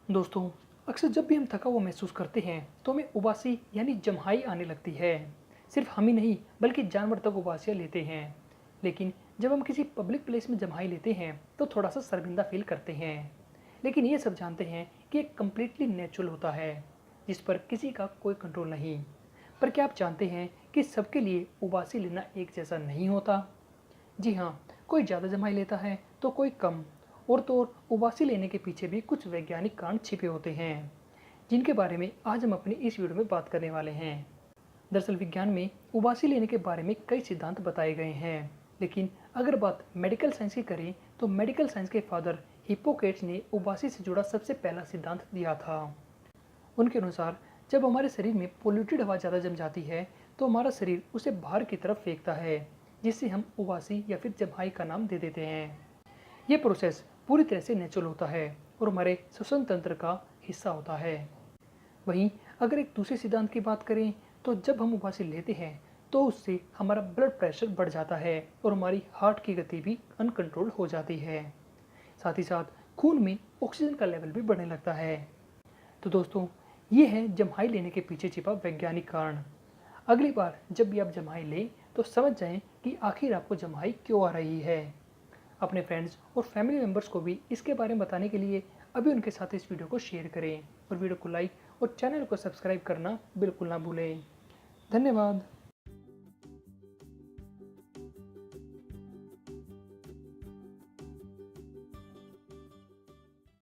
दोस्तों, अक्सर जब भी हम थका हुआ महसूस करते हैं तो हमें उबासी यानी जम्हाई आने लगती है। सिर्फ हम ही नहीं बल्कि जानवर तक उबासियाँ लेते हैं। लेकिन जब हम किसी पब्लिक प्लेस में जम्हाई लेते हैं तो थोड़ा सा शर्मिंदा फील करते हैं। लेकिन ये सब जानते हैं कि ये कम्प्लीटली नेचुरल होता है, जिस पर किसी का कोई कंट्रोल नहीं। पर क्या आप जानते हैं कि सबके लिए उबासी लेना एक जैसा नहीं होता? जी हाँ, कोई ज़्यादा जमाई लेता है तो कोई कम। और तो और उबासी लेने के पीछे भी कुछ वैज्ञानिक कारण छिपे होते हैं, जिनके बारे में आज हम अपनी इस वीडियो में बात करने वाले हैं। दरअसल विज्ञान में उबासी लेने के बारे में कई सिद्धांत बताए गए हैं, लेकिन अगर बात मेडिकल साइंस की करें तो मेडिकल साइंस के फादर हिप्पोक्रेट्स ने उबासी से जुड़ा सबसे पहला सिद्धांत दिया था। उनके अनुसार जब हमारे शरीर में पोल्यूटेड हवा ज़्यादा जम जाती है तो हमारा शरीर उसे बाहर की तरफ फेंकता है, जिससे हम उबासी या फिर जम्हाई का नाम दे देते हैं। ये प्रोसेस पूरी तरह से नेचुरल होता है और हमारे श्वसन तंत्र का हिस्सा होता है। वहीं अगर एक दूसरे सिद्धांत की बात करें तो जब हम उबासी लेते हैं तो उससे हमारा ब्लड प्रेशर बढ़ जाता है और हमारी हार्ट की गति भी अनकंट्रोल हो जाती है। साथ ही साथ खून में ऑक्सीजन का लेवल भी बढ़ने लगता है। तो दोस्तों, ये है जम्हाई लेने के पीछे छिपा वैज्ञानिक कारण। अगली बार जब भी आप जम्हाई लें तो समझ जाएं कि आखिर आपको जम्हाई क्यों आ रही है। अपने फ्रेंड्स और फैमिली मेम्बर्स को भी इसके बारे में बताने के लिए अभी उनके साथ इस वीडियो को शेयर करें और वीडियो को लाइक और चैनल को सब्सक्राइब करना बिल्कुल ना भूलें। धन्यवाद।